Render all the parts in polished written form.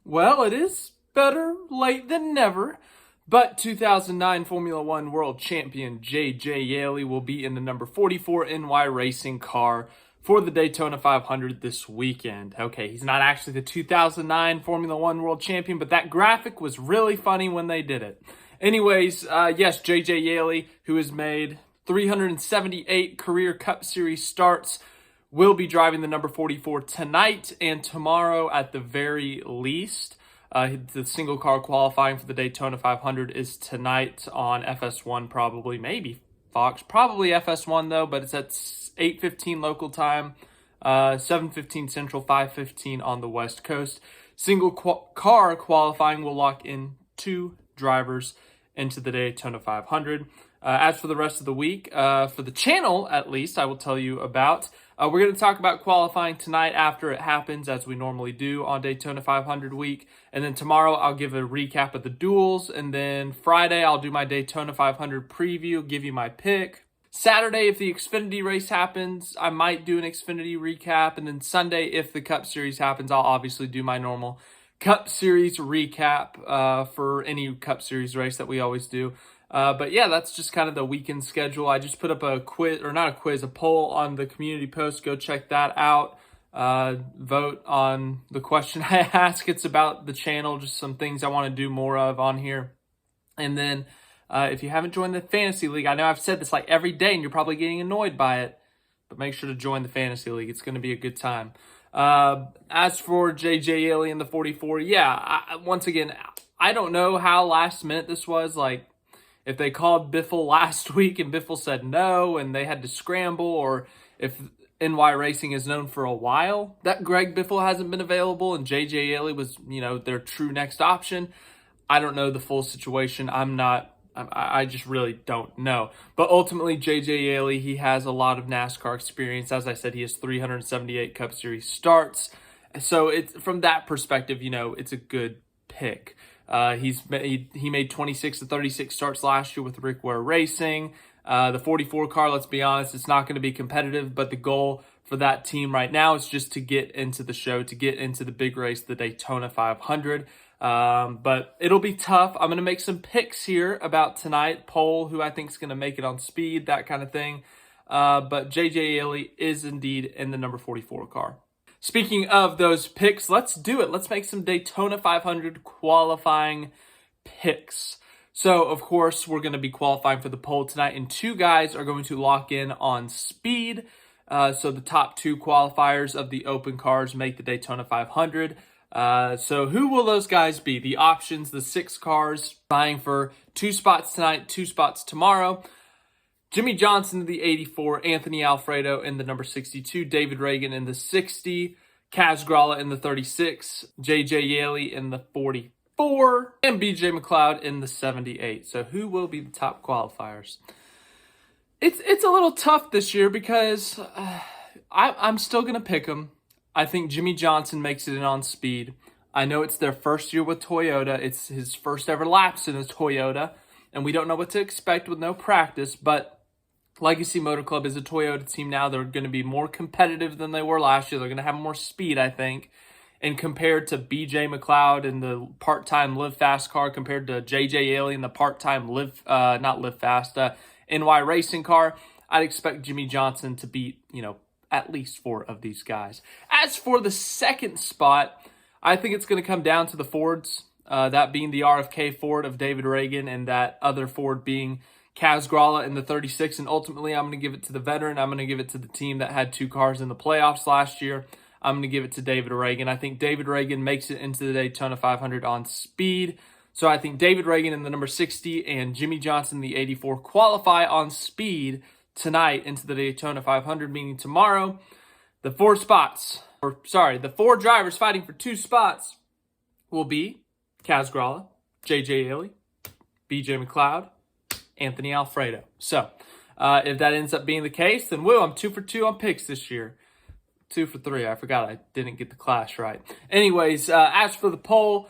Well, it is better late than never, but 2009 Formula One World Champion JJ Yeley will be in the number 44 NY racing car for the Daytona 500 this weekend. Okay, he's not actually the 2009 Formula One World Champion, but that graphic was really funny when they did it. Anyways, yes, JJ Yeley, who has made 378 career Cup Series starts, will be driving the number 44 tonight and tomorrow at the very least. The single car qualifying for the Daytona 500 is tonight on FS1, probably, maybe Fox, probably FS1 though, but it's at 8:15 local time, 7:15 Central, 5:15 on the West Coast. Single car qualifying will lock in 2 drivers into the Daytona 500. As for the rest of the week, for the channel at least, I will tell you about. We're going to talk about qualifying tonight after it happens, as we normally do on Daytona 500 week. And then tomorrow I'll give a recap of the duels. And then Friday I'll do my Daytona 500 preview, give you my pick. Saturday, if the Xfinity race happens, I might do an Xfinity recap. And then Sunday, if the Cup Series happens, I'll obviously do my normal Cup Series recap for any Cup Series race that we always do. But yeah, that's just kind of the weekend schedule. I just put up a quiz, or not a quiz, a poll on the community post. Go check that out. Vote on the question I ask. It's about the channel, just some things I want to do more of on here. And then if you haven't joined the Fantasy League, I know I've said this like every day and you're probably getting annoyed by it, but make sure to join the Fantasy League. It's going to be a good time. As for JJ Yeley in the 44, yeah, once again, I don't know how last minute this was. Like, if they called Biffle last week and Biffle said no and they had to scramble, or if NY Racing is known for a while that Greg Biffle hasn't been available and JJ Yeley was, their true next option. I don't know the full situation. I just really don't know. But ultimately, JJ Yeley, he has a lot of NASCAR experience. As I said, he has 378 Cup Series starts. So it's from that perspective, it's a good pick. He made 26 to 36 starts last year with Rick Ware Racing. The 44 car, let's be honest, it's not going to be competitive, but the goal for that team right now is just to get into the show, to get into the big race, the Daytona 500. But it'll be tough. I'm going to make some picks here about tonight, poll who I think is going to make it on speed, that kind of thing. But JJ Yeley is indeed in the number 44 car. Speaking of those picks, let's do it. Let's make some Daytona 500 qualifying picks. So, of course, we're going to be qualifying for the poll tonight, and 2 guys are going to lock in on speed. So the top 2 qualifiers of the open cars make the Daytona 500. So who will those guys be? The options, the 6 cars vying for 2 spots tonight, 2 spots tomorrow. Jimmy Johnson in the 84, Anthony Alfredo in the number 62, David Reagan in the 60, Kaz Grala in the 36, JJ Yeley in the 44, and BJ McLeod in the 78. So who will be the top qualifiers? It's a little tough this year because I'm still going to pick them. I think Jimmy Johnson makes it in on speed. I know it's their first year with Toyota. It's his first ever laps in a Toyota, and we don't know what to expect with no practice, but Legacy Motor Club is a Toyota team now. They're going to be more competitive than they were last year. They're going to have more speed, I think. And compared to BJ McLeod in the part-time Live Fast car, compared to JJ Yeley in the part-time NY Racing car, I'd expect Jimmy Johnson to beat, at least 4 of these guys. As for the second spot, I think it's going to come down to the Fords, that being the RFK Ford of David Reagan and that other Ford being Kaz Grala in the 36, and ultimately I'm going to give it to the veteran. I'm going to give it to the team that had 2 cars in the playoffs last year. I'm going to give it to David Reagan. I think David Reagan makes it into the Daytona 500 on speed. So I think David Reagan in the number 60 and Jimmy Johnson in the 84 qualify on speed tonight into the Daytona 500, meaning tomorrow the 4 drivers fighting for 2 spots will be Kaz Grala, JJ Yeley, BJ McLeod, Anthony Alfredo. So, if that ends up being the case, then I'm 2 for 2 on picks this year. 2 for 3. I forgot I didn't get the class right. Anyways, as for the poll,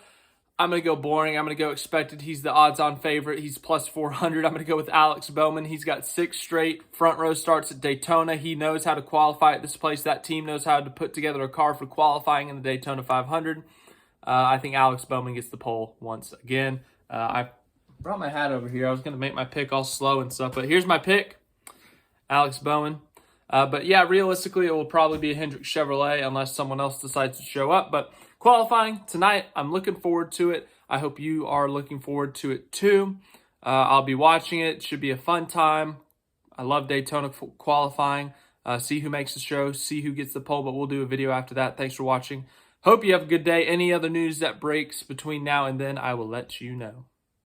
I'm going to go boring. I'm going to go expected. He's the odds-on favorite. He's plus 400. I'm going to go with Alex Bowman. He's got 6 straight front row starts at Daytona. He knows how to qualify at this place. That team knows how to put together a car for qualifying in the Daytona 500. I think Alex Bowman gets the pole once again. I brought my hat over here. I was going to make my pick all slow and stuff, but here's my pick, Alex Bowman. But yeah, realistically, it will probably be a Hendrick Chevrolet unless someone else decides to show up. But qualifying tonight, I'm looking forward to it. I hope you are looking forward to it too. I'll be watching it. It should be a fun time. I love Daytona qualifying. See who makes the show, see who gets the pole, but we'll do a video after that. Thanks for watching. Hope you have a good day. Any other news that breaks between now and then, I will let you know.